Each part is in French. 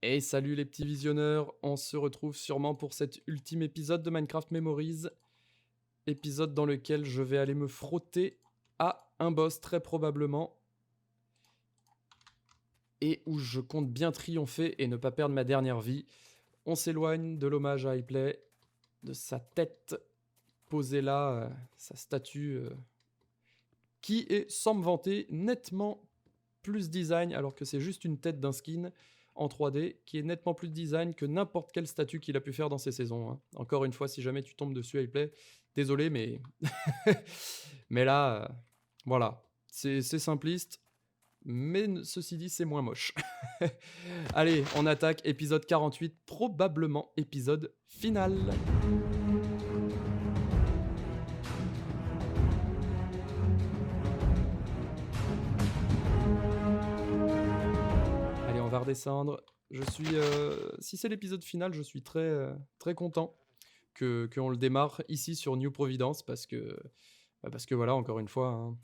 Et salut les petits visionneurs, on se retrouve sûrement pour cet ultime épisode de Minecraft Memories, épisode dans lequel je vais aller me frotter à un boss très probablement, et où je compte bien triompher et ne pas perdre ma dernière vie. On s'éloigne de l'hommage à iPlay, de sa tête posée là, sa statue qui est, sans me vanter, nettement plus design, alors que c'est juste une tête d'un skin en 3D, qui est nettement plus design que n'importe quelle statue qu'il a pu faire dans ces saisons. Hein. Encore une fois, si jamais tu tombes dessus à iPlay, désolé, mais... mais là, voilà, c'est simpliste, mais ceci dit, c'est moins moche. Allez, on attaque épisode 48, probablement épisode final. Allez, on va redescendre. Je suis, si c'est l'épisode final, je suis très, très content qu'on le démarre ici sur New Providence parce que voilà, encore une fois, hein,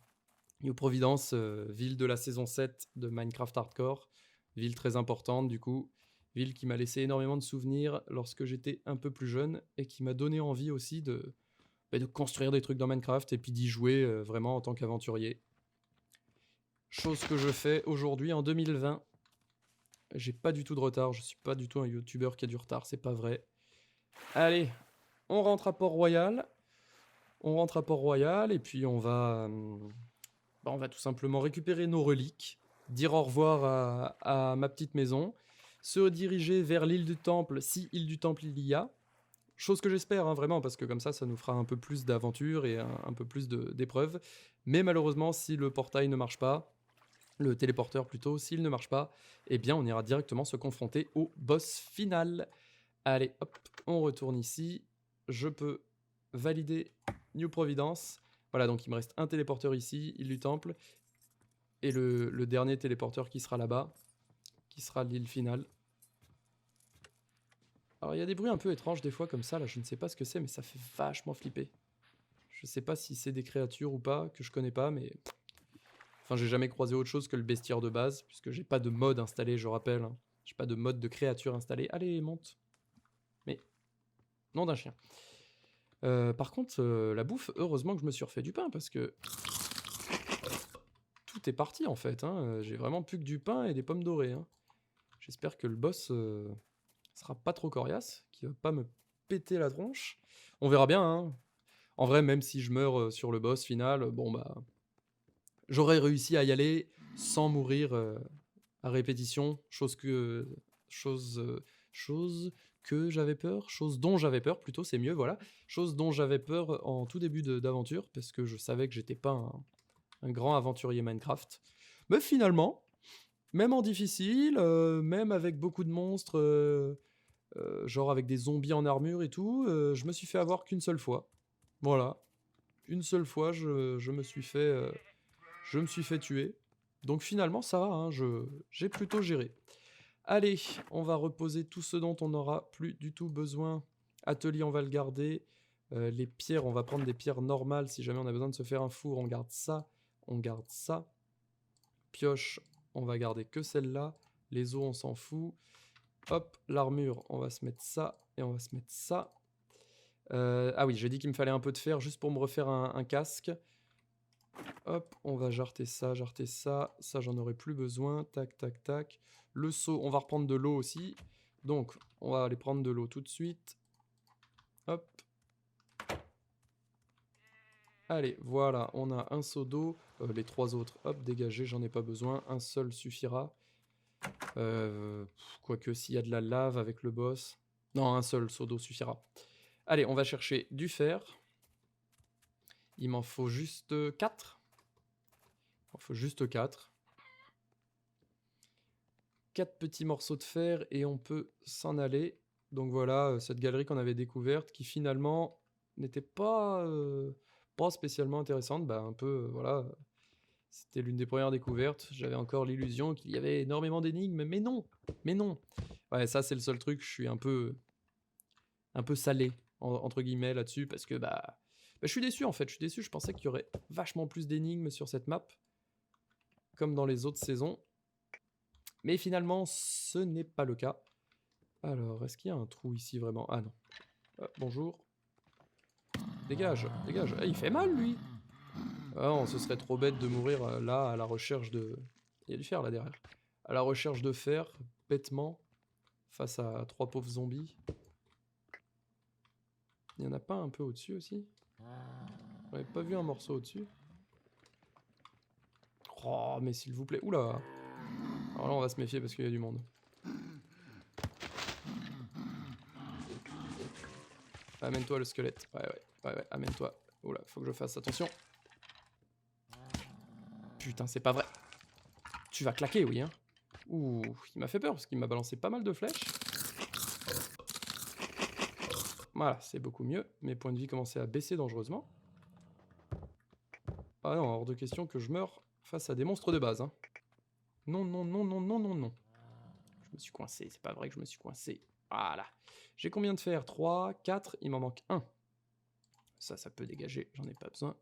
New Providence, ville de la saison 7 de Minecraft Hardcore, ville très importante du coup, ville qui m'a laissé énormément de souvenirs lorsque j'étais un peu plus jeune et qui m'a donné envie aussi de construire des trucs dans Minecraft et puis d'y jouer vraiment en tant qu'aventurier. Chose que je fais aujourd'hui en 2020. J'ai pas du tout de retard, je suis pas du tout un youtubeur qui a du retard, c'est pas vrai. Allez, on rentre à Port-Royal. On rentre à Port-Royal et puis on va tout simplement récupérer nos reliques, dire au revoir à ma petite maison, se diriger vers l'île du Temple, si île du Temple il y a. Chose que j'espère, hein, vraiment, parce que comme ça nous fera un peu plus d'aventures et un peu plus d'épreuves. Mais malheureusement, si le portail ne marche pas, le téléporteur plutôt, s'il ne marche pas, eh bien on ira directement se confronter au boss final. Allez, hop, on retourne ici. Je peux valider New Providence. Voilà, donc il me reste un téléporteur ici, île du Temple, et le dernier téléporteur qui sera là-bas, qui sera l'île finale. Alors il y a des bruits un peu étranges des fois comme ça, là je ne sais pas ce que c'est, mais ça fait vachement flipper. Je sais pas si c'est des créatures ou pas, que je connais pas, mais... Enfin, j'ai jamais croisé autre chose que le bestiaire de base, puisque j'ai pas de mode installé, je rappelle. Hein. J'ai pas de mode de créature installé. Allez, monte. Mais, nom d'un chien. Par contre, la bouffe, heureusement que je me suis refait du pain, parce que... Tout est parti, en fait. Hein. J'ai vraiment plus que du pain et des pommes dorées. Hein. J'espère que le boss sera pas trop coriace, qu'il va pas me péter la tronche. On verra bien, hein. En vrai, même si je meurs sur le boss final, bon bah... J'aurais réussi à y aller sans mourir à répétition, chose j'avais peur, chose dont j'avais peur plutôt, c'est mieux, voilà. Chose dont j'avais peur en tout début d'aventure, parce que je savais que j'étais pas un grand aventurier Minecraft. Mais finalement, même en difficile, même avec beaucoup de monstres, genre avec des zombies en armure et tout, je me suis fait avoir qu'une seule fois. Voilà. Une seule fois, je me suis fait tuer. Donc finalement, ça va, hein, j'ai plutôt géré. Allez, on va reposer tout ce dont on n'aura plus du tout besoin. Atelier, on va le garder. Les pierres, on va prendre des pierres normales. Si jamais on a besoin de se faire un four, on garde ça. On garde ça. Pioche, on va garder que celle-là. Les os, on s'en fout. Hop, l'armure, on va se mettre ça. Et on va se mettre ça. Ah oui, j'ai dit qu'il me fallait un peu de fer juste pour me refaire un casque. Hop, on va jarter ça, ça j'en aurai plus besoin, tac, tac, tac. Le seau, on va reprendre de l'eau aussi, donc on va aller prendre de l'eau tout de suite. Hop. Allez, voilà, on a un seau d'eau, les trois autres, hop, dégagés, j'en ai pas besoin, un seul suffira. Quoique s'il y a de la lave avec le boss... Non, un seul seau d'eau suffira. Allez, on va chercher du fer. Il m'en faut juste 4. Il m'en faut juste 4. 4 petits morceaux de fer et on peut s'en aller. Donc voilà, cette galerie qu'on avait découverte qui finalement n'était pas spécialement intéressante. Bah un peu, voilà, c'était l'une des premières découvertes. J'avais encore l'illusion qu'il y avait énormément d'énigmes, mais non, mais non. Ouais, ça c'est le seul truc, je suis un peu salé, entre guillemets, là-dessus, parce que je suis déçu en fait, je suis déçu, je pensais qu'il y aurait vachement plus d'énigmes sur cette map, comme dans les autres saisons. Mais finalement, ce n'est pas le cas. Alors, est-ce qu'il y a un trou ici vraiment? Ah non. Bonjour. Dégage, dégage. Ah, il fait mal, lui. Ah non, ce serait trop bête de mourir là, à la recherche de... Il y a du fer là derrière. À la recherche de fer, bêtement, face à 3 pauvres zombies. Il y en a pas un peu au-dessus aussi? J'avais pas vu un morceau au-dessus. Oh, mais s'il vous plaît. Oula! Alors là, on va se méfier parce qu'il y a du monde. Amène-toi le squelette. Ouais, amène-toi. Oula, faut que je fasse attention. Putain, c'est pas vrai. Tu vas claquer, oui, hein. Ouh, il m'a fait peur parce qu'il m'a balancé pas mal de flèches. Voilà, c'est beaucoup mieux. Mes points de vie commençaient à baisser dangereusement. Ah non, hors de question que je meure face à des monstres de base, hein. Non, non, non, non, non, non, non. Je me suis coincé, c'est pas vrai que je me suis coincé. Voilà. J'ai combien de fer? 3, 4, il m'en manque 1. Ça peut dégager, j'en ai pas besoin.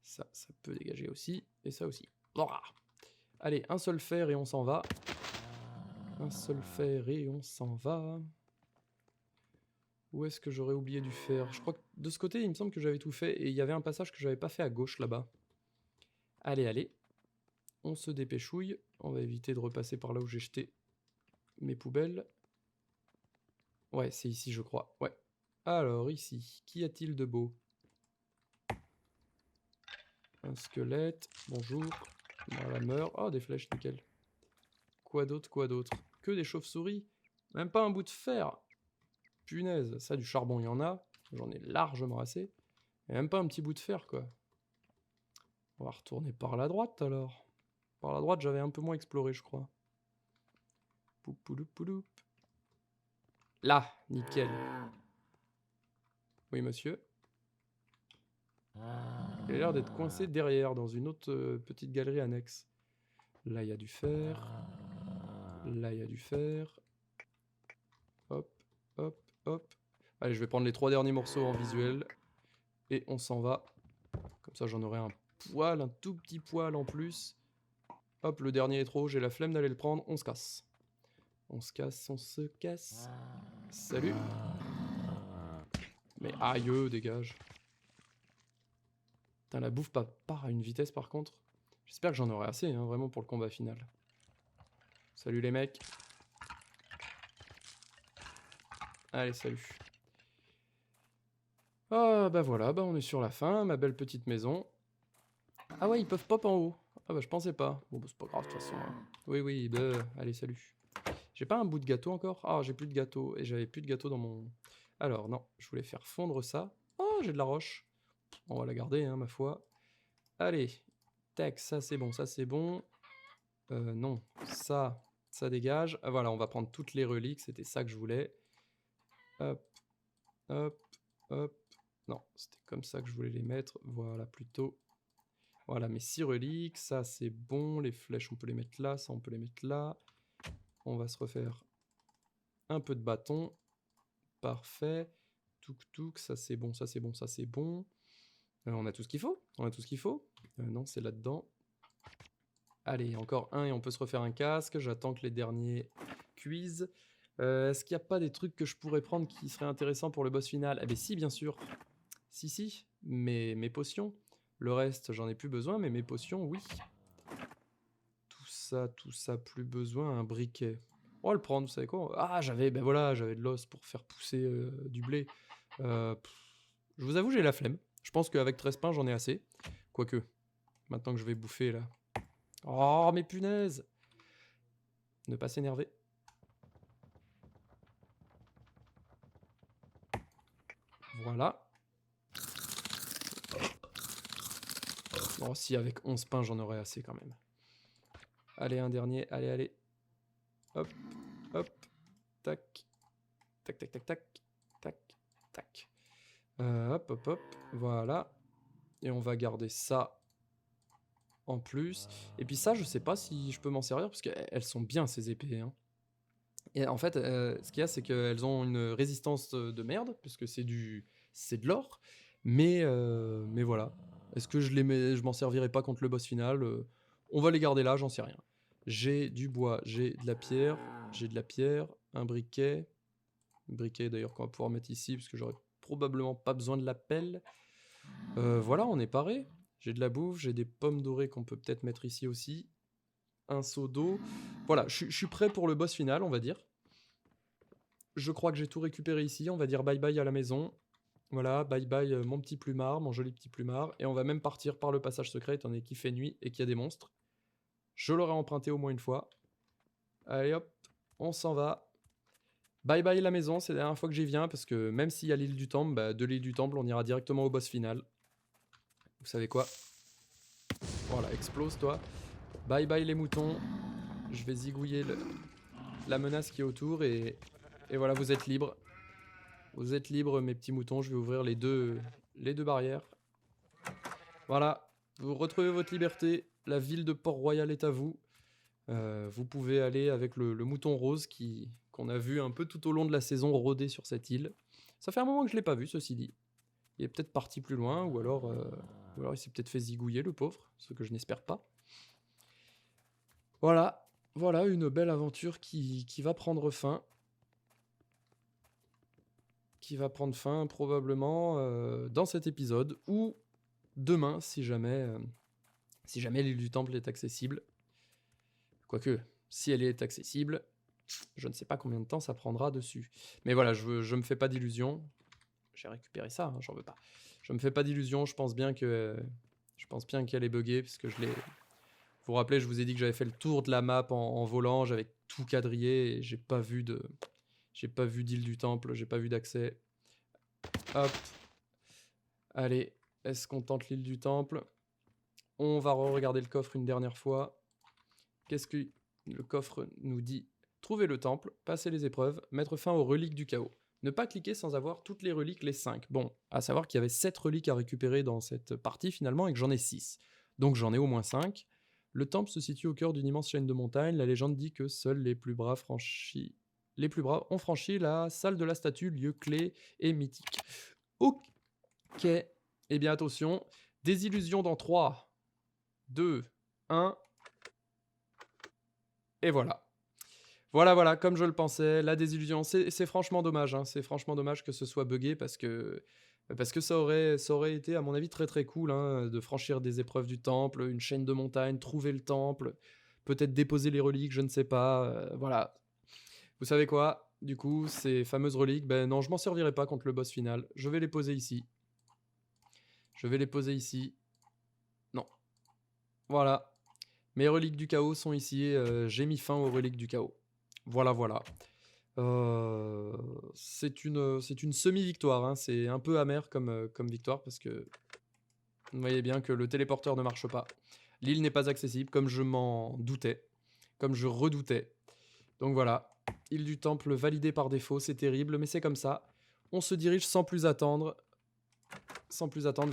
Ça peut dégager aussi, et ça aussi. Voilà. Allez, un seul fer et on s'en va. Un seul fer et on s'en va. Où est-ce que j'aurais oublié du fer? Je crois que de ce côté, il me semble que j'avais tout fait, et il y avait un passage que j'avais pas fait à gauche, là-bas. Allez, allez. On se dépêchouille. On va éviter de repasser par là où j'ai jeté mes poubelles. Ouais, c'est ici, je crois. Ouais. Alors, ici, qu'y a-t-il de beau? Un squelette. Bonjour. Voilà, meurt. Oh, des flèches, nickel. Quoi d'autre, quoi d'autre? Que des chauves-souris? Même pas un bout de fer. Punaise, ça, du charbon, il y en a. J'en ai largement assez. Et même pas un petit bout de fer, quoi. On va retourner par la droite, alors. Par la droite, j'avais un peu moins exploré, je crois. Poupouloup. Là, nickel. Oui, monsieur. Il a l'air d'être coincé derrière, dans une autre petite galerie annexe. Là, il y a du fer. Là, il y a du fer. Hop, hop, hop. Allez, je vais prendre les 3 derniers morceaux en visuel. Et on s'en va. Comme ça, j'en aurai un poil, un tout petit poil en plus. Hop, le dernier est trop, j'ai la flemme d'aller le prendre. On se casse. On se casse, on se casse. Salut. Mais aïe, dégage. Putain, la bouffe part à une vitesse par contre. J'espère que j'en aurai assez, hein, vraiment, pour le combat final. Salut les mecs. Allez, salut. Ah, bah voilà, bah on est sur la fin, ma belle petite maison. Ah ouais, ils peuvent pop en haut. Ah bah je pensais pas. Bon, bah c'est pas grave de toute façon, hein. Oui, bah, allez, salut. J'ai pas un bout de gâteau encore? Ah, j'ai plus de gâteau. Et j'avais plus de gâteau dans mon... Alors, non, je voulais faire fondre ça. Oh, j'ai de la roche. On va la garder, hein, ma foi. Allez. Tac, ça c'est bon, ça c'est bon. Non, ça dégage. Ah, voilà, on va prendre toutes les reliques, c'était ça que je voulais. Hop, hop, hop. Non, c'était comme ça que je voulais les mettre. Voilà, plutôt. Voilà, mes 6 reliques, ça c'est bon. Les flèches, on peut les mettre là, ça on peut les mettre là. On va se refaire un peu de bâton. Parfait. Touk, ça c'est bon, ça c'est bon, ça c'est bon. On a tout ce qu'il faut. On a tout ce qu'il faut. Non, c'est là-dedans. Allez, encore un et on peut se refaire un casque. J'attends que les derniers cuisent. Est-ce qu'il n'y a pas des trucs que je pourrais prendre qui seraient intéressants pour le boss final? Eh bien si, bien sûr. Si. Mes potions. Le reste, j'en ai plus besoin, mais mes potions, oui. Tout ça, plus besoin. Un briquet. On va le prendre, vous savez quoi? Ah, ben voilà, j'avais de l'os pour faire pousser du blé. Je vous avoue, j'ai la flemme. Je pense qu'avec 13 pains, j'en ai assez. Quoique, maintenant que je vais bouffer, là. Oh, mais punaise! Ne pas s'énerver. Voilà. Bon, si avec 11 pains, j'en aurais assez quand même. Allez, un dernier. Allez. Hop. Tac. Tac. Hop. Voilà. Et on va garder ça en plus. Et puis ça, je sais pas si je peux m'en servir, parce qu'elles sont bien, ces épées, hein. Et en fait, ce qu'il y a, c'est qu'elles ont une résistance de merde, puisque c'est de l'or. Mais voilà. Est-ce que je m'en servirai pas contre le boss final? On va les garder là, j'en sais rien. J'ai du bois, j'ai de la pierre, un briquet. Un briquet d'ailleurs qu'on va pouvoir mettre ici parce que j'aurais probablement pas besoin de la pelle. Voilà, on est paré. J'ai de la bouffe, j'ai des pommes dorées qu'on peut peut-être mettre ici aussi. Un seau d'eau. Voilà, je suis prêt pour le boss final, on va dire. Je crois que j'ai tout récupéré ici. On va dire bye bye à la maison. Voilà, bye bye mon petit plumard, mon joli petit plumard. Et on va même partir par le passage secret étant donné qu'il fait nuit et qu'il y a des monstres. Je l'aurais emprunté au moins une fois. Allez hop, on s'en va. Bye bye la maison, c'est la dernière fois que j'y viens parce que même s'il y a l'île du temple, bah, de l'île du temple, on ira directement au boss final. Vous savez quoi? Voilà, explose toi. Bye bye les moutons. Je vais zigouiller la menace qui est autour et voilà, vous êtes libres. Vous êtes libres mes petits moutons, je vais ouvrir les deux barrières. Voilà, vous retrouvez votre liberté, la ville de Port-Royal est à vous. Vous pouvez aller avec le mouton rose qu'on a vu un peu tout au long de la saison rôder sur cette île. Ça fait un moment que je ne l'ai pas vu, ceci dit. Il est peut-être parti plus loin, ou alors il s'est peut-être fait zigouiller, le pauvre, ce que je n'espère pas. Voilà, voilà une belle aventure qui va prendre fin. Qui va prendre fin probablement dans cet épisode, ou demain, si jamais l'île du Temple est accessible. Quoique, si elle est accessible, je ne sais pas combien de temps ça prendra dessus. Mais voilà, je me fais pas d'illusions. J'ai récupéré ça, hein, j'en veux pas. Je me fais pas d'illusions, je pense bien qu'elle est buggée, puisque je l'ai... Vous vous rappelez, je vous ai dit que j'avais fait le tour de la map en volant, j'avais tout quadrillé, et j'ai pas vu d'île du Temple, j'ai pas vu d'accès. Hop. Allez, est-ce qu'on tente l'île du Temple? On va regarder le coffre une dernière fois. Qu'est-ce que le coffre nous dit? Trouver le temple, passer les épreuves, mettre fin aux reliques du chaos. Ne pas cliquer sans avoir toutes les reliques, les 5. Bon, à savoir qu'il y avait 7 reliques à récupérer dans cette partie finalement et que j'en ai 6. Donc j'en ai au moins 5. Le temple se situe au cœur d'une immense chaîne de montagnes. La légende dit que seuls les plus braves ont franchi la salle de la statue, lieu clé et mythique. Ok. Eh bien attention, désillusion dans 3, 2, 1... Et voilà. Voilà, comme je le pensais, la désillusion, c'est franchement dommage, hein, c'est franchement dommage que ce soit buggé parce que ça aurait été, à mon avis, très très cool hein, de franchir des épreuves du temple, une chaîne de montagnes, trouver le temple, peut-être déposer les reliques, je ne sais pas, voilà. Vous savez quoi? Du coup, ces fameuses reliques, ben non, je m'en servirai pas contre le boss final, je vais les poser ici. Non. Voilà. Mes reliques du chaos sont ici, j'ai mis fin aux reliques du chaos. Voilà. C'est une semi-victoire, hein. C'est un peu amer comme victoire parce que vous voyez bien que le téléporteur ne marche pas. L'île n'est pas accessible comme je m'en doutais, comme je redoutais. Donc voilà, île du temple validée par défaut, c'est terrible, mais c'est comme ça. On se dirige sans plus attendre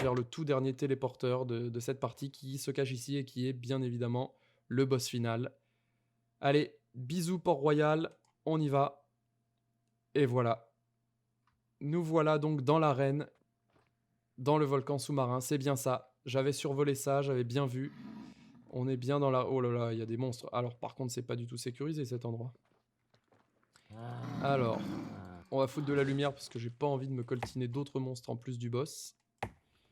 vers le tout dernier téléporteur de cette partie qui se cache ici et qui est bien évidemment le boss final. Allez, bisous Port-Royal, on y va. Et voilà. Nous voilà donc dans l'arène, dans le volcan sous-marin, c'est bien ça. J'avais survolé ça, j'avais bien vu. On est bien dans la... Oh là là, il y a des monstres. Alors par contre, c'est pas du tout sécurisé cet endroit. Alors, on va foutre de la lumière parce que j'ai pas envie de me coltiner d'autres monstres en plus du boss.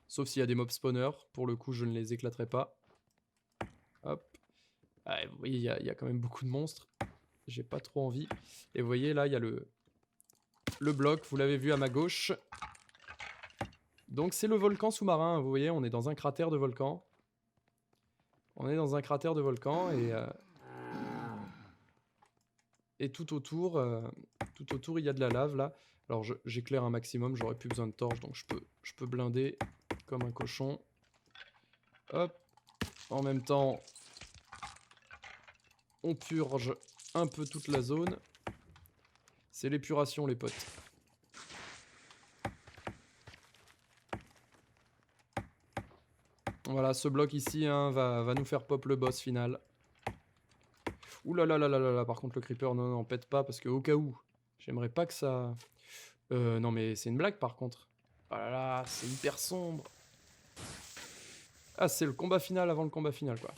Sauf s'il y a des mobs spawners. Pour le coup, je ne les éclaterai pas. Hop. Ah, vous voyez, il y a quand même beaucoup de monstres. J'ai pas trop envie. Et vous voyez, là, il y a le bloc. Vous l'avez vu à ma gauche. Donc, c'est le volcan sous-marin. Vous voyez, on est dans un cratère de volcan. Et tout autour, il y a de la lave, là. Alors, j'éclaire un maximum. J'aurais plus besoin de torche, donc je peux blinder comme un cochon. Hop. En même temps, on purge un peu toute la zone. C'est l'épuration, les potes. Voilà, ce bloc ici hein, va nous faire pop le boss final. Ouh là là là là là, par contre le creeper, non, pète pas, parce que au cas où, j'aimerais pas que ça... non mais c'est une blague par contre. Oh là là, c'est hyper sombre. Ah, c'est le combat final avant le combat final, quoi.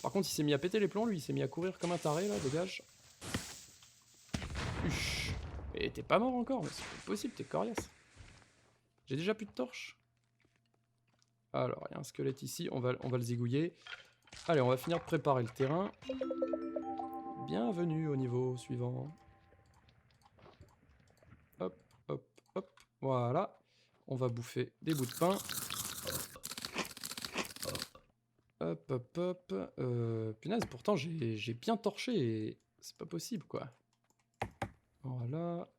Par contre, il s'est mis à péter les plombs, lui, il s'est mis à courir comme un taré, là, dégage. Huch. Et t'es pas mort encore, mais c'est pas possible, t'es coriace. J'ai déjà plus de torches. Alors, il y a un squelette ici, on va le zigouiller. Allez, on va finir de préparer le terrain. Bienvenue au niveau suivant. Hop, hop, hop. Voilà. On va bouffer des bouts de pain. Hop, hop, hop. Punaise, pourtant j'ai bien torché et c'est pas possible, quoi. Voilà.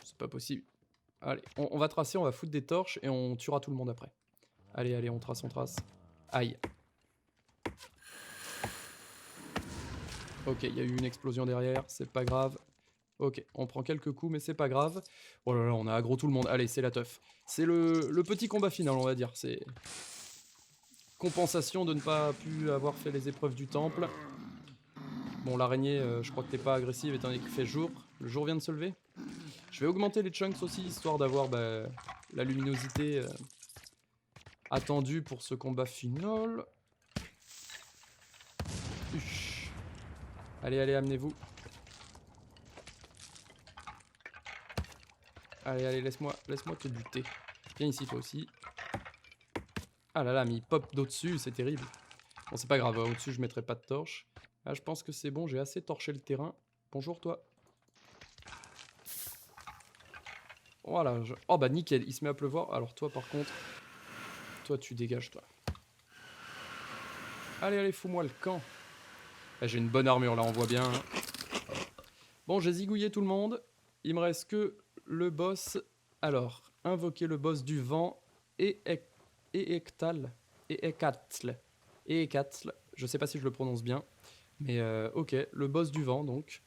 C'est pas possible. Allez, on va tracer, on va foutre des torches et on tuera tout le monde après. Allez, allez, on trace, on trace. Aïe. Ok, il y a eu une explosion derrière, c'est pas grave. Ok, on prend quelques coups, mais c'est pas grave. Oh là là, on a aggro tout le monde. Allez, c'est la teuf. C'est le petit combat final, on va dire. C'est compensation de ne pas pu avoir fait les épreuves du temple. Bon, l'araignée, je crois que t'es pas agressive étant donné qu'il fait jour. Le jour vient de se lever. Je vais augmenter les chunks aussi, histoire d'avoir la luminosité attendue pour ce combat final. Uch. Allez, allez, amenez-vous. Allez, allez, laisse-moi te buter. Viens ici, toi aussi. Ah là là, mais il pop d'au-dessus, c'est terrible. Bon, c'est pas grave, au-dessus, je mettrai pas de torche. Là, je pense que c'est bon, j'ai assez torché le terrain. Bonjour, toi. Voilà. Oh bah nickel, il se met à pleuvoir. Alors toi, par contre, toi, tu dégages, toi. Allez, allez, fous-moi le camp. Ah, j'ai une bonne armure, là, on voit bien. Hein. Bon, j'ai zigouillé tout le monde. Il me reste que le boss. Alors, invoquer le boss du vent et Ektal. Et Ekatl. Et Ekatl. Je sais pas si je le prononce bien. Mais ok, le boss du vent, donc.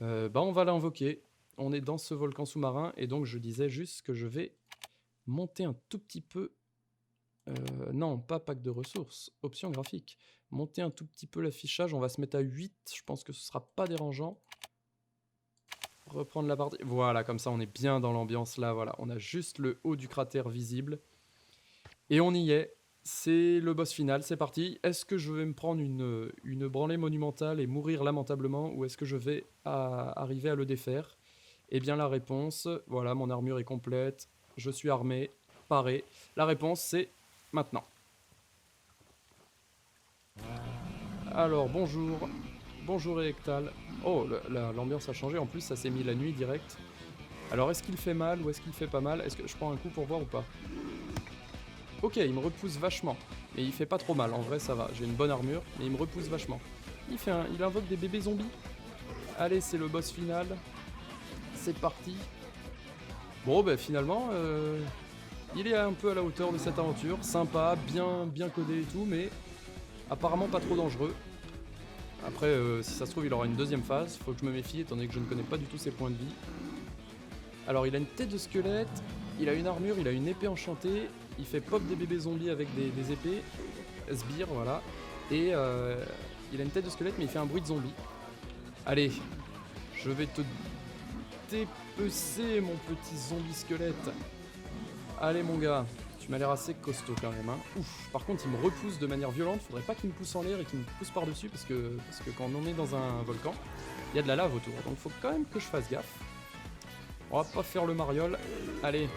Bah, on va l'invoquer. On est dans ce volcan sous-marin. Et donc, je disais juste que je vais monter un tout petit peu... non, pas pack de ressources. Option graphique. Monter un tout petit peu l'affichage. On va se mettre à 8. Je pense que ce sera pas dérangeant. Reprendre la partie. Voilà, comme ça, on est bien dans l'ambiance là. Voilà, on a juste le haut du cratère visible. Et on y est. C'est le boss final, c'est parti. Est-ce que je vais me prendre une branlée monumentale et mourir lamentablement, ou est-ce que je vais arriver à le défaire? Eh bien la réponse, voilà, mon armure est complète, je suis armé, paré. La réponse c'est maintenant. Alors bonjour, bonjour Electal. Oh, l'ambiance a changé, en plus ça s'est mis la nuit direct. Alors est-ce qu'il fait mal ou est-ce qu'il fait pas mal? Est-ce que je prends un coup pour voir ou pas? Ok, il me repousse vachement. Mais il fait pas trop mal, en vrai ça va. J'ai une bonne armure, mais il me repousse vachement. Il invoque des bébés zombies. Allez, c'est le boss final. C'est parti. Bon, bah finalement, il est un peu à la hauteur de cette aventure. Sympa, bien codé et tout, mais apparemment pas trop dangereux. Après, si ça se trouve, il aura une deuxième phase. Faut que je me méfie, étant donné que je ne connais pas du tout ses points de vie. Alors, il a une tête de squelette, il a une armure, il a une épée enchantée. Il fait pop des bébés zombies avec des épées, sbires, voilà. Et il a une tête de squelette, mais il fait un bruit de zombie. Allez, je vais te dépecer, mon petit zombie squelette. Allez, mon gars, tu m'as l'air assez costaud quand même. Hein. Ouf, par contre, il me repousse de manière violente. Faudrait pas qu'il me pousse en l'air et qu'il me pousse par-dessus, parce que quand on est dans un volcan, il y a de la lave autour. Donc, faut quand même que je fasse gaffe. On va pas faire le mariole. Allez,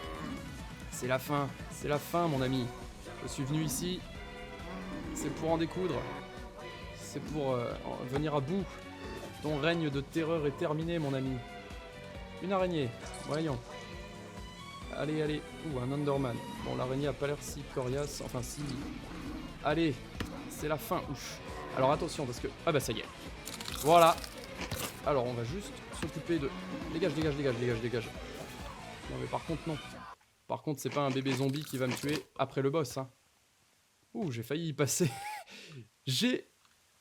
c'est la fin, mon ami. Je suis venu ici, c'est pour en découdre. C'est pour venir à bout. Ton règne de terreur est terminé, mon ami. Une araignée, voyons. Allez, allez. Ouh, un Enderman. Bon, l'araignée a pas l'air si coriace, enfin si... Allez, c'est la fin, ouf. Alors attention, parce que... Ah bah ça y est. Voilà. Alors, on va juste s'occuper de... Dégage, dégage, dégage, dégage, dégage. Non mais par contre, non. Par contre, c'est pas un bébé zombie qui va me tuer après le boss. Hein. Ouh, j'ai failli y passer. J'ai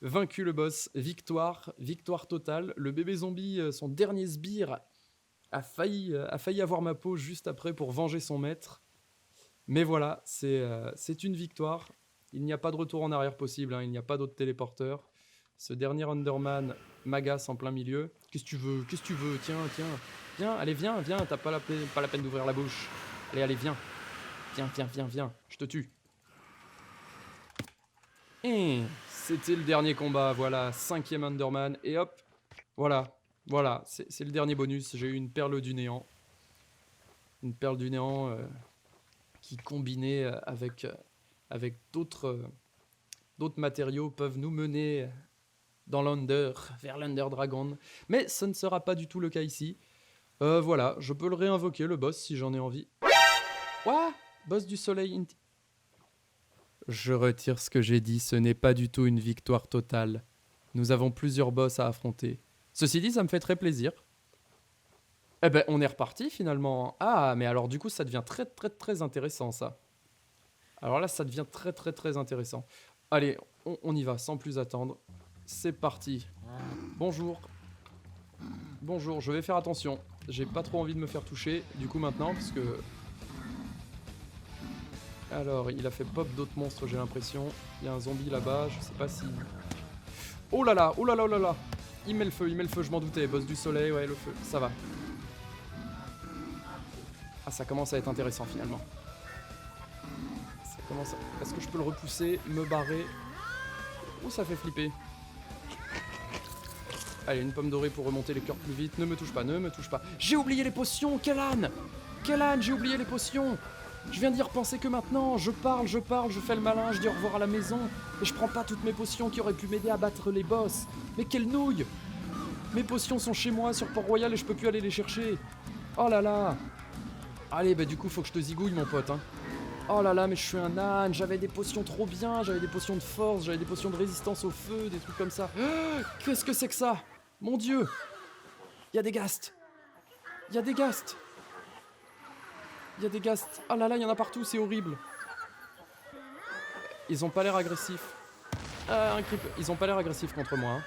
vaincu le boss. Victoire, victoire totale. Le bébé zombie, son dernier sbire, a failli avoir ma peau juste après pour venger son maître. Mais voilà, c'est une victoire. Il n'y a pas de retour en arrière possible. Hein. Il n'y a pas d'autre téléporteur. Ce dernier Enderman m'agace en plein milieu. Qu'est-ce que tu veux? Qu'est-ce que tu veux? Tiens, tiens. Viens, allez, viens, viens. T'as pas la peine d'ouvrir la bouche. Allez, allez, viens. Viens, viens, viens, viens. Je te tue. Et c'était le dernier combat. Voilà, 5e Enderman. Et hop, voilà. Voilà, c'est le dernier bonus. J'ai eu une perle du néant. Une perle du néant qui, combinée avec d'autres matériaux, peuvent nous mener dans l'Under, vers l'Under Dragon. Mais ce ne sera pas du tout le cas ici. Voilà, je peux le réinvoquer, le boss, si j'en ai envie. Quoi? Boss du soleil. Je retire ce que j'ai dit, ce n'est pas du tout une victoire totale. Nous avons plusieurs boss à affronter. Ceci dit, ça me fait très plaisir. Eh ben, on est reparti finalement. Ah, mais alors du coup, ça devient très très très intéressant, ça. Alors là, ça devient très très très intéressant. Allez, on y va, sans plus attendre. C'est parti. Bonjour. Bonjour, je vais faire attention. J'ai pas trop envie de me faire toucher, du coup maintenant, parce que... Alors, il a fait pop d'autres monstres, j'ai l'impression. Il y a un zombie là-bas, je sais pas si... Oh là là, oh là là, oh là là. Il met le feu, je m'en doutais. Boss du soleil, ouais, le feu, ça va. Ah, ça commence à être intéressant, finalement. Ça commence à... Est-ce que je peux le repousser, me barrer? Ouh, ça fait flipper. Allez, une pomme dorée pour remonter les cœurs plus vite. Ne me touche pas, ne me touche pas. J'ai oublié les potions, Kellan! Kellan, j'ai oublié les potions! Je viens d'y repenser que maintenant. Je parle, je fais le malin, je dis au revoir à la maison. Et je prends pas toutes mes potions qui auraient pu m'aider à battre les boss. Mais quelle nouille! Mes potions sont chez moi sur Port-Royal et je peux plus aller les chercher. Oh là là! Allez, bah du coup, faut que je te zigouille, mon pote, hein. Oh là là, mais je suis un âne, j'avais des potions trop bien, j'avais des potions de force, j'avais des potions de résistance au feu, des trucs comme ça. Qu'est-ce que c'est que ça? Mon Dieu! Il y a des ghasts! Il y a des ghasts! Il y a des ghasts! Oh là là, il y en a partout, c'est horrible! Ils ont pas l'air agressifs. Un creep. Ils ont pas l'air agressifs contre moi, hein.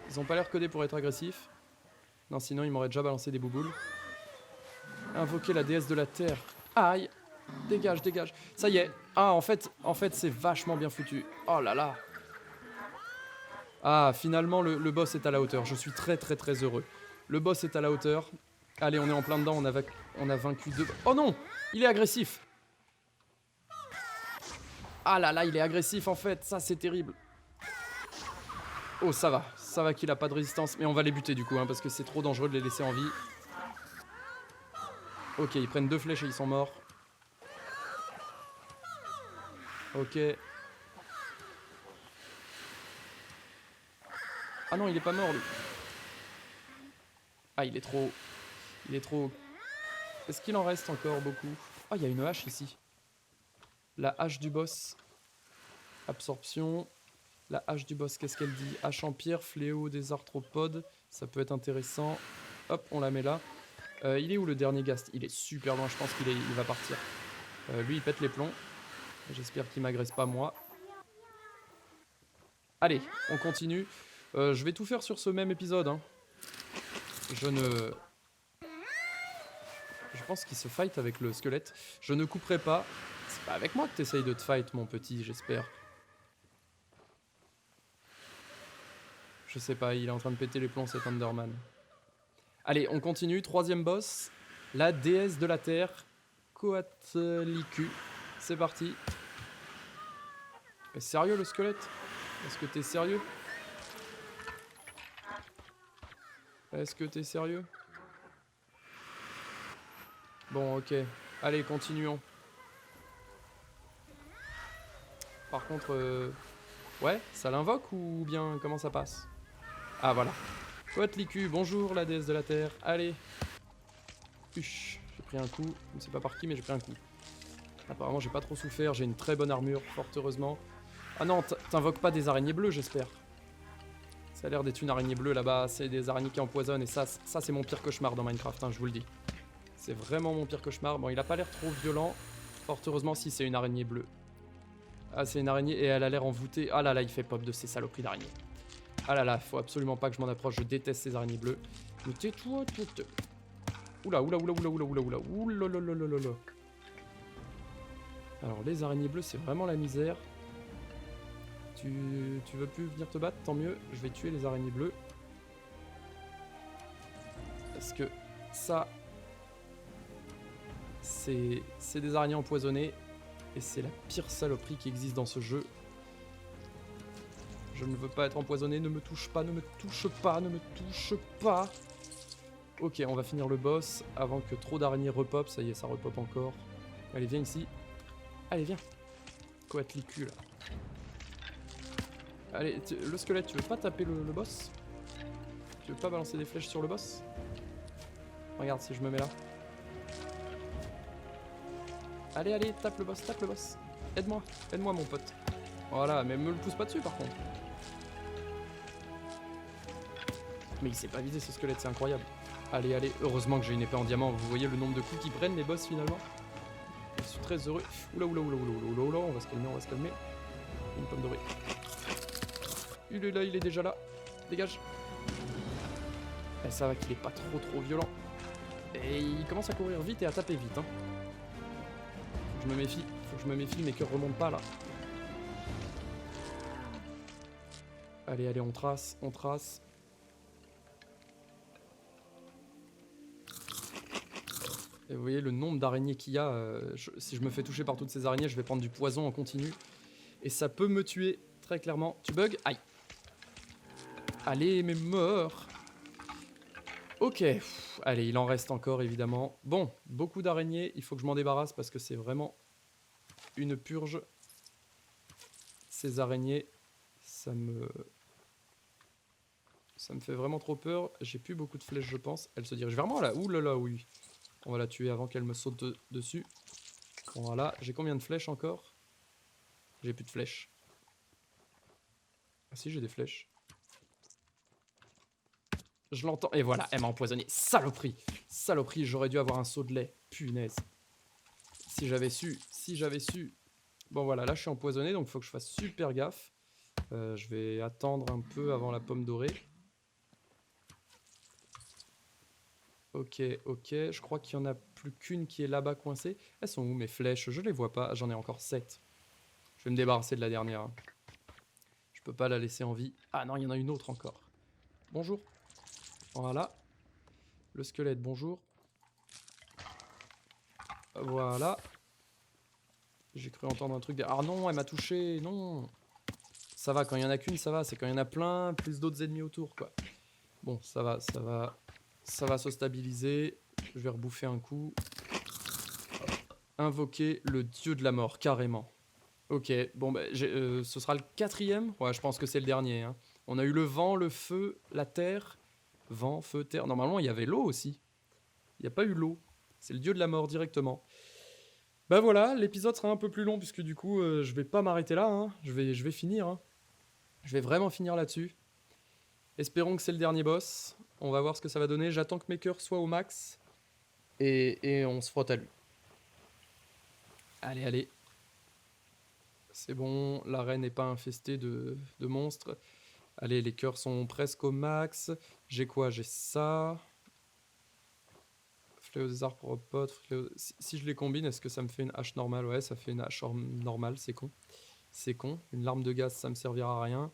Ils ont pas l'air codés pour être agressifs. Non, sinon ils m'auraient déjà balancé des bouboules. Invoquer la déesse de la terre. Aïe! Dégage, dégage. Ça y est. Ah, en fait c'est vachement bien foutu. Oh là là. Ah, finalement, le boss est à la hauteur. Je suis très, très, très heureux. Le boss est à la hauteur. Allez, on est en plein dedans. On a vaincu deux... Oh non! Il est agressif. Ah là là, il est agressif, en fait. Ça, c'est terrible. Oh, ça va. Ça va qu'il a pas de résistance. Mais on va les buter, du coup, hein, parce que c'est trop dangereux de les laisser en vie. Ok, ils prennent 2 flèches et ils sont morts. Ok. Ah non, il est pas mort, lui. Ah, il est trop... Il est trop... Est-ce qu'il en reste encore beaucoup? Ah, il y a une hache ici. La hache du boss. Absorption. La hache du boss, qu'est-ce qu'elle dit? Hache en pierre, fléau des arthropodes. Ça peut être intéressant. Hop, on la met là. Il est où le dernier ghast? Il est super loin, je pense qu'il va partir. Lui, il pète les plombs. J'espère qu'il m'agresse pas, moi. Allez, on continue. Je vais tout faire sur ce même épisode, hein. Je pense qu'il se fight avec le squelette. Je ne couperai pas. C'est pas avec moi que t'essayes de te fight, mon petit, j'espère. Je sais pas, il est en train de péter les plombs, cet Enderman. Allez, on continue. 3e boss. La déesse de la terre. Coatlicue. C'est parti. Mais sérieux, le squelette? Est-ce que t'es sérieux? Est-ce que t'es sérieux? Bon, ok. Allez, continuons. Par contre, ouais, ça l'invoque ou bien comment ça passe? Ah, voilà. Coatlicue, bonjour la déesse de la terre. Allez. Huch, j'ai pris un coup. Je ne sais pas par qui, mais j'ai pris un coup. Apparemment, j'ai pas trop souffert. J'ai une très bonne armure, fort heureusement. Ah non, t'invoques pas des araignées bleues, j'espère. Ça a l'air d'être une araignée bleue là-bas. C'est des araignées qui empoisonnent. Et ça c'est mon pire cauchemar dans Minecraft, hein, je vous le dis. C'est vraiment mon pire cauchemar. Bon, il a pas l'air trop violent. Fort heureusement, si c'est une araignée bleue. Ah, c'est une araignée et elle a l'air envoûtée. Ah là là, il fait pop de ces saloperies d'araignées. Ah là là, faut absolument pas que je m'en approche. Je déteste ces araignées bleues. Mais tais-toi, tais-toi. Oula, oula, oula, oula, oula, oula, oula, oula, oula, oula, oula, oula. Alors, les araignées bleues, c'est vraiment la misère. Tu veux plus venir te battre? Tant mieux, je vais tuer les araignées bleues. Parce que ça, c'est des araignées empoisonnées. Et c'est la pire saloperie qui existe dans ce jeu. Je ne veux pas être empoisonné. Ne me touche pas, ne me touche pas, ne me touche pas. Ok, on va finir le boss avant que trop d'araignées repop. Ça y est, ça repop encore. Allez, viens ici. Allez, viens. Coatlicule. Allez, le squelette, tu veux pas taper le boss? Tu veux pas balancer des flèches sur le boss? Regarde si je me mets là. Allez, allez, tape le boss, tape le boss. Aide-moi, aide-moi mon pote. Voilà, mais me le pousse pas dessus par contre. Mais il s'est pas vidé ce squelette, c'est incroyable. Allez, allez, heureusement que j'ai une épée en diamant. Vous voyez le nombre de coups qui prennent les boss finalement. Je suis très heureux. Oula, oula, oula, oula, oula, oula, on va se calmer, on va se calmer. Une pomme dorée. Il est là, il est déjà là. Dégage. Et ça va qu'il est pas trop violent. Et il commence à courir vite et à taper vite. Hein. Faut que je me méfie. Faut que je me méfie, mes cœurs remontent pas là. Allez, allez, on trace, on trace. Et vous voyez le nombre d'araignées qu'il y a. Si je me fais toucher par toutes ces araignées, je vais prendre du poison en continu. Et ça peut me tuer, très clairement. Tu bugs? Aïe. Allez, mais meurs. Ok. Allez, il en reste encore, évidemment. Bon, beaucoup d'araignées. Il faut que je m'en débarrasse parce que c'est vraiment une purge. Ces araignées, ça me fait vraiment trop peur. J'ai plus beaucoup de flèches, je pense. Elle se dirige vers moi, là. Ouh là là, oui. On va la tuer avant qu'elle me saute dessus. Voilà. J'ai combien de flèches encore? J'ai plus de flèches. Ah si, j'ai des flèches. Je l'entends. Et voilà, elle m'a empoisonné. Saloperie. Saloperie, j'aurais dû avoir un seau de lait. Punaise. Si j'avais su. Si j'avais su. Bon voilà, là je suis empoisonné, donc il faut que je fasse super gaffe. Je vais attendre un peu avant la pomme dorée. Ok, ok. Je crois qu'il n'y en a plus qu'une qui est là-bas coincée. Elles sont où mes flèches? Je les vois pas. J'en ai encore 7. Je vais me débarrasser de la dernière. Hein. Je peux pas la laisser en vie. Ah non, il y en a une autre encore. Bonjour. Voilà. Le squelette, bonjour. Voilà. J'ai cru entendre un truc. Ah non, elle m'a touché. Non. Ça va, quand il y en a qu'une, ça va. C'est quand il y en a plein, plus d'autres ennemis autour, quoi. Bon, ça va, ça va. Ça va se stabiliser. Je vais rebouffer un coup. Invoquer le dieu de la mort, carrément. Ok, bon, bah, ce sera le 4e. Ouais, je pense que c'est le dernier. Hein. On a eu le vent, le feu, la terre. Vent, feu, terre. Normalement, il y avait l'eau aussi. Il n'y a pas eu l'eau. C'est le dieu de la mort directement. Bah voilà, l'épisode sera un peu plus long puisque du coup, je vais pas m'arrêter là. Hein. Je vais finir. Hein. Je vais vraiment finir là-dessus. Espérons que c'est le dernier boss. On va voir ce que ça va donner. J'attends que mes cœurs soient au max. Et on se frotte à lui. Allez, allez. C'est bon, l'arène n'est pas infestée de monstres. Allez, les cœurs sont presque au max. J'ai quoi? J'ai ça. Fléau des arbres potes. Si je les combine, est-ce que ça me fait une hache normale? Ouais, ça fait une hache normale, c'est con. C'est con. Une larme de gaz, ça me servira à rien.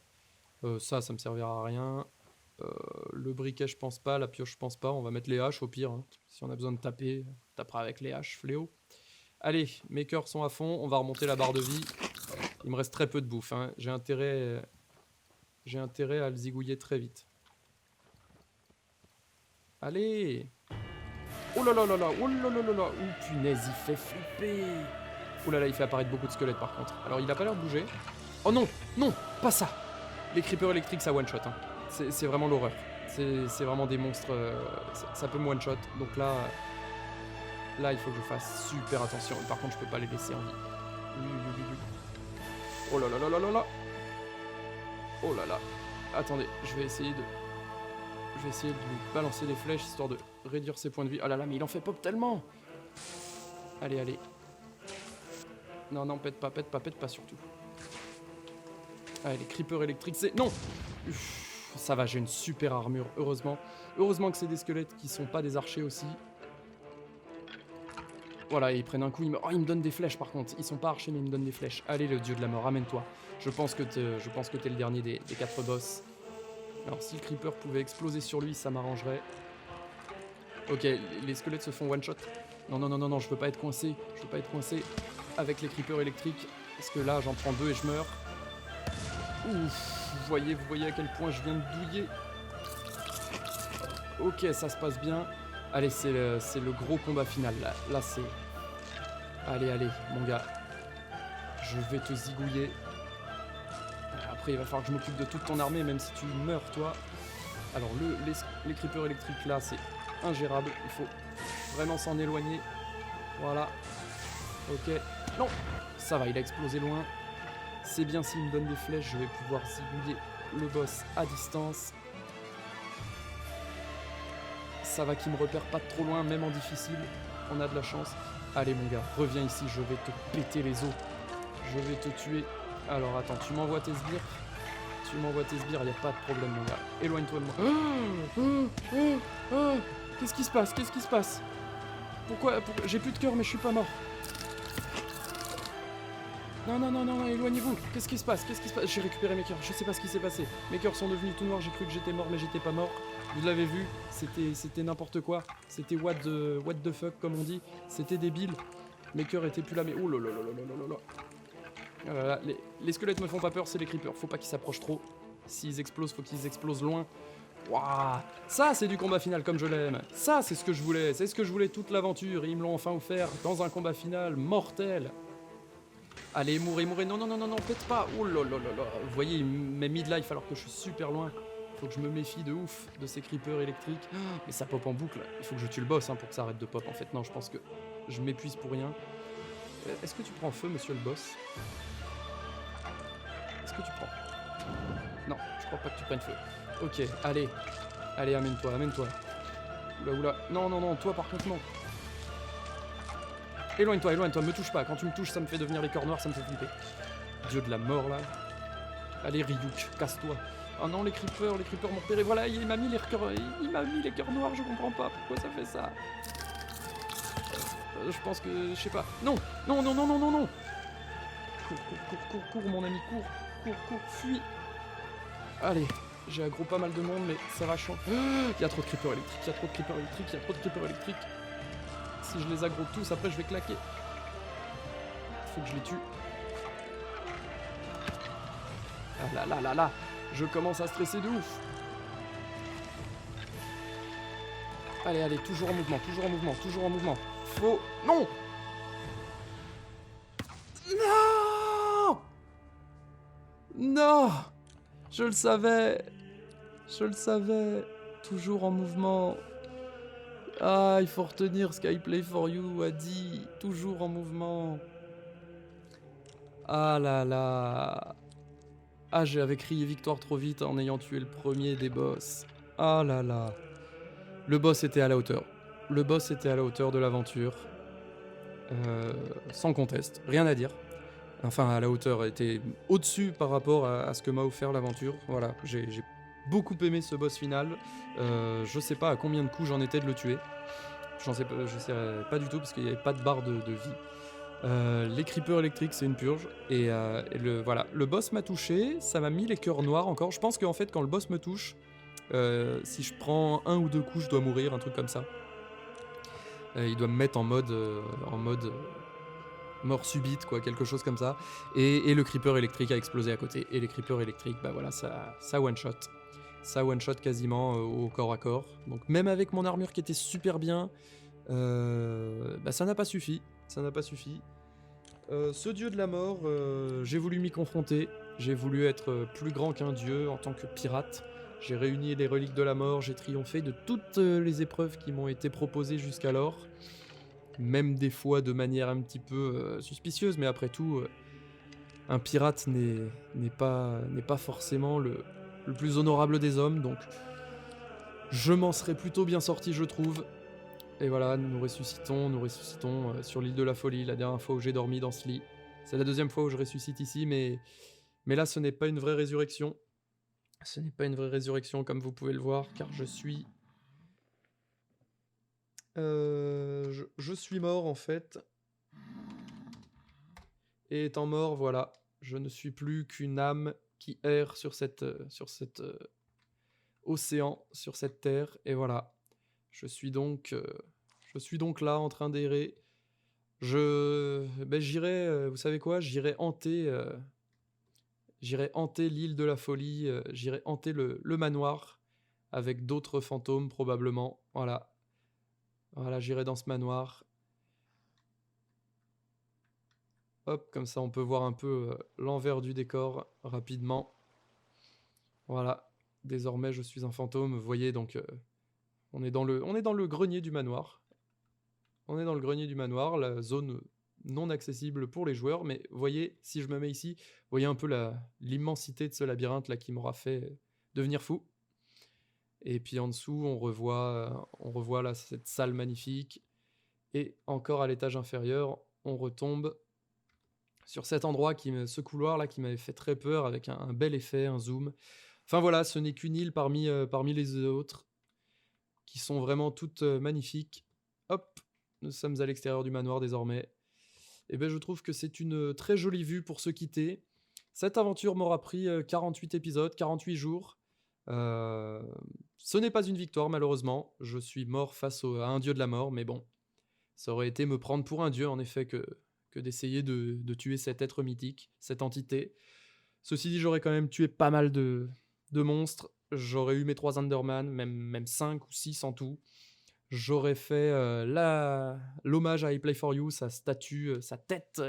Ça me servira à rien. Le briquet, je pense pas. La pioche, je pense pas. On va mettre les haches au pire. Hein. Si on a besoin de taper, on tapera avec les haches, fléau. Allez, mes cœurs sont à fond. On va remonter la barre de vie. Il me reste très peu de bouffe. Hein. J'ai intérêt à le zigouiller très vite. Allez! Oh là là là là! Oh là là là là! Oh punaise, il fait flipper! Oh là là, il fait apparaître beaucoup de squelettes par contre. Alors il a pas l'air de bouger. Oh non! Non! Pas ça! Les creepers électriques, ça one-shot. Hein. C'est vraiment l'horreur. C'est vraiment des monstres. Ça peut me one-shot. Donc là, il faut que je fasse super attention. Par contre, je peux pas les laisser en vie. Oh là là là là là là! Oh là là! Attendez, je vais essayer de lui balancer des flèches histoire de réduire ses points de vie. Oh là là, mais il en fait pop tellement! Allez, allez. Non, non, pète pas surtout. Allez, les creepers électriques, c'est... Non! Uff, ça va, j'ai une super armure, heureusement. Heureusement que c'est des squelettes qui sont pas des archers aussi. Voilà, ils prennent un coup, ils me donnent des flèches par contre. Ils sont pas archers, mais ils me donnent des flèches. Allez, le dieu de la mort, amène-toi. Je pense que t'es le dernier des 4 boss. Alors, si le creeper pouvait exploser sur lui, ça m'arrangerait. Ok, les squelettes se font one-shot. Non, non, non, non, non, je veux pas être coincé. Je veux pas être coincé avec les creepers électriques. Parce que là, j'en prends 2 et je meurs. Ouf, vous voyez à quel point je viens de douiller. Ok, ça se passe bien. Allez, c'est le gros combat final. Là c'est... Allez, allez, mon gars. Je vais te zigouiller. Après, il va falloir que je m'occupe de toute ton armée, même si tu meurs, toi. Alors, les creepers électriques, là, c'est ingérable. Il faut vraiment s'en éloigner. Voilà. Ok. Non! Ça va, il a explosé loin. C'est bien s'il me donne des flèches, je vais pouvoir zigouiller le boss à distance. Ça va qu'il me repère pas trop loin, même en difficile. On a de la chance. Allez, mon gars, reviens ici, je vais te péter les os. Je vais te tuer. Alors, attends, tu m'envoies tes sbires? Tu m'envoies tes sbires, y a pas de problème, mon gars. Éloigne-toi de moi. Qu'est-ce qui se passe? Qu'est-ce qui se passe? Pourquoi j'ai plus de cœur, mais je suis pas mort. Non, non, non, non, non, éloignez-vous. Qu'est-ce qui se passe? Qu'est-ce qui se passe? J'ai récupéré mes cœurs. Je sais pas ce qui s'est passé. Mes cœurs sont devenus tout noirs. J'ai cru que j'étais mort, mais j'étais pas mort. Vous l'avez vu, c'était n'importe quoi. C'était what the fuck, comme on dit. C'était débile. Mes cœurs étaient plus là, mais oh là là là là là là là. Ah là là, les squelettes me font pas peur, c'est les creepers. Faut pas qu'ils s'approchent trop. S'ils explosent, faut qu'ils explosent loin. Waouh, ça c'est du combat final comme je l'aime. Ça c'est ce que je voulais. C'est ce que je voulais toute l'aventure. Ils me l'ont enfin offert dans un combat final mortel. Allez, mourrez, mourrez. Non, non, non, non, non, peut-être pas. Oh là là là là. Vous voyez, il met mid-life alors que je suis super loin. Faut que je me méfie de ouf de ces creepers électriques. Mais ça pop en boucle. Il faut que je tue le boss pour que ça arrête de pop. En fait, non, je pense que je m'épuise pour rien. Est-ce que tu prends feu, monsieur le boss? Est-ce que tu prends? Non, je crois pas que tu prennes feu. Ok, allez. Allez, amène-toi, amène-toi. Oula, oula. Non, non, non, toi par contre, non. Éloigne-toi, éloigne-toi, me touche pas. Quand tu me touches, ça me fait devenir les cœurs noirs, ça me fait flipper. Dieu de la mort, là. Allez, Ryuk, casse-toi. Oh non, les creepers m'ont repéré. Voilà, il m'a mis les cœurs noirs, je comprends pas pourquoi ça fait ça. Je pense que... je sais pas. Non, non, non, non, non, non, non. Cours, cours, cours, cours, cours, mon ami, cours. Cours, cours, fuis. Allez, j'ai aggro pas mal de monde, mais ça va changer. Il y a trop de creepers électriques, il y a trop de creepers électriques, il y a trop de creepers électriques. Si je les aggro tous, après je vais claquer. Faut que je les tue. Ah là là là là. Je commence à stresser de ouf. Allez, allez, toujours en mouvement, toujours en mouvement, toujours en mouvement. Faut... Non! Non! Non! Je le savais. Je le savais. Toujours en mouvement. Ah, il faut retenir ce qu'Iplay for You a dit. Toujours en mouvement. Ah là là. Ah, j'avais crié victoire trop vite en ayant tué le premier des boss. Ah là là. Le boss était à la hauteur. Le boss était à la hauteur de l'aventure. Sans conteste. Rien à dire. Enfin, à la hauteur, était au-dessus par rapport à ce que m'a offert l'aventure. Voilà, j'ai beaucoup aimé ce boss final. Je sais pas à combien de coups j'en étais de le tuer. Je sais pas du tout parce qu'il n'y avait pas de barre de vie. Les creepers électriques, c'est une purge. Et voilà, le boss m'a touché, ça m'a mis les cœurs noirs encore. Je pense qu'en fait, quand le boss me touche, si je prends 1 ou 2 coups, je dois mourir, un truc comme ça. Il doit me mettre en mode mort subite, quoi, quelque chose comme ça. Et le creeper électrique a explosé à côté. Et les creepers électriques, bah voilà, ça one-shot. Ça one-shot quasiment au corps à corps. Donc même avec mon armure qui était super bien, bah ça n'a pas suffi. Ça n'a pas suffi. Ce dieu de la mort, j'ai voulu m'y confronter. J'ai voulu être plus grand qu'un dieu en tant que pirate. J'ai réuni les reliques de la mort, j'ai triomphé de toutes les épreuves qui m'ont été proposées jusqu'alors. Même des fois de manière un petit peu suspicieuse, mais après tout, un pirate n'est pas forcément le plus honorable des hommes, donc je m'en serais plutôt bien sorti, je trouve. Et voilà, nous ressuscitons sur l'île de la folie, la dernière fois où j'ai dormi dans ce lit. C'est la deuxième fois où je ressuscite ici, mais là, ce n'est pas une vraie résurrection. Ce n'est pas une vraie résurrection, comme vous pouvez le voir, car je suis... je suis mort, en fait. Et étant mort, voilà, je ne suis plus qu'une âme qui erre sur cet océan, sur cette terre, et voilà. Je suis donc là, en train d'errer. J'irai, vous savez quoi, j'irai hanter J'irai hanter l'île de la folie, j'irai hanter le manoir avec d'autres fantômes probablement. Voilà, voilà, j'irai dans ce manoir. Hop, comme ça on peut voir un peu l'envers du décor rapidement. Voilà, désormais je suis un fantôme. Vous voyez donc, on est dans le grenier du manoir. On est dans le grenier du manoir, la zone non accessible pour les joueurs. Mais vous voyez, si je me mets ici, vous voyez un peu l'immensité de ce labyrinthe là qui m'aura fait devenir fou. Et puis en dessous, on revoit là cette salle magnifique. Et encore à l'étage inférieur, on retombe sur cet endroit, ce couloir là qui m'avait fait très peur avec un bel effet, un zoom. Enfin voilà, ce n'est qu'une île parmi les autres qui sont vraiment toutes magnifiques. Hop, nous sommes à l'extérieur du manoir désormais. Et ben je trouve que c'est une très jolie vue pour se quitter. Cette aventure m'aura pris 48 épisodes, 48 jours. Euh, Ce n'est pas une victoire malheureusement. Je suis mort à un dieu de la mort, mais bon, ça aurait été me prendre pour un dieu en effet que d'essayer de tuer cet être mythique, cette entité. Ceci dit, j'aurais quand même tué pas mal de monstres. J'aurais eu mes 3 Enderman, même 5 ou 6 en tout. J'aurais fait l'hommage à I Play For You, sa statue, sa tête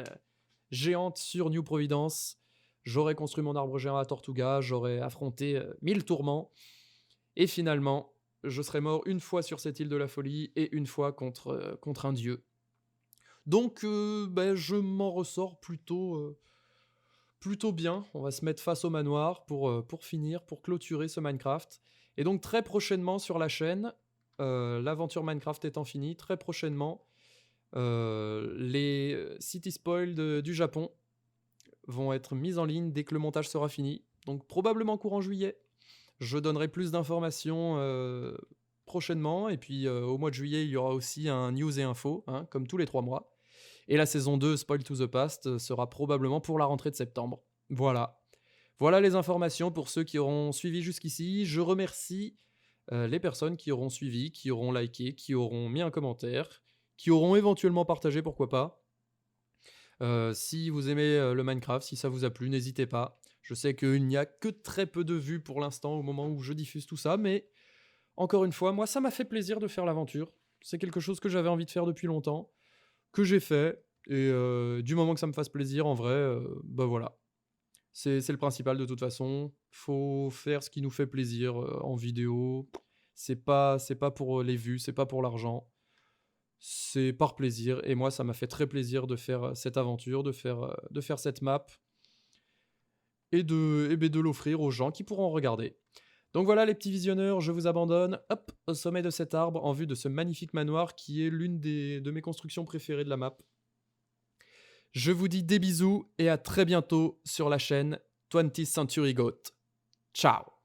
géante sur New Providence. J'aurais construit mon arbre géant à Tortuga, j'aurais affronté 1000 tourments. Et finalement, je serais mort une fois sur cette île de la folie et une fois contre un dieu. Donc, je m'en ressors plutôt bien. On va se mettre face au manoir pour finir, pour clôturer ce Minecraft. Et donc très prochainement sur la chaîne, l'aventure Minecraft étant finie, très prochainement, les City Spoiled du Japon vont être mises en ligne dès que le montage sera fini. Donc probablement courant juillet. Je donnerai plus d'informations prochainement. Et puis au mois de juillet, il y aura aussi un news et info, hein, comme tous les 3 mois. Et la saison 2, Spoil to the Past, sera probablement pour la rentrée de septembre. Voilà. Voilà les informations pour ceux qui auront suivi jusqu'ici. Je remercie les personnes qui auront suivi, qui auront liké, qui auront mis un commentaire, qui auront éventuellement partagé, pourquoi pas. Si vous aimez le Minecraft, si ça vous a plu, n'hésitez pas. Je sais qu'il n'y a que très peu de vues pour l'instant au moment où je diffuse tout ça, mais encore une fois, moi ça m'a fait plaisir de faire l'aventure. C'est quelque chose que j'avais envie de faire depuis longtemps, que j'ai fait, et du moment que ça me fasse plaisir, en vrai, voilà. C'est le principal de toute façon. Faut faire ce qui nous fait plaisir en vidéo. C'est pas pour les vues, c'est pas pour l'argent. C'est par plaisir. Et moi, ça m'a fait très plaisir de faire cette aventure, de faire cette map et de l'offrir aux gens qui pourront regarder. Donc voilà les petits visionneurs, je vous abandonne hop, au sommet de cet arbre en vue de ce magnifique manoir qui est l'une de mes constructions préférées de la map. Je vous dis des bisous et à très bientôt sur la chaîne 20th Century Goat. Ciao!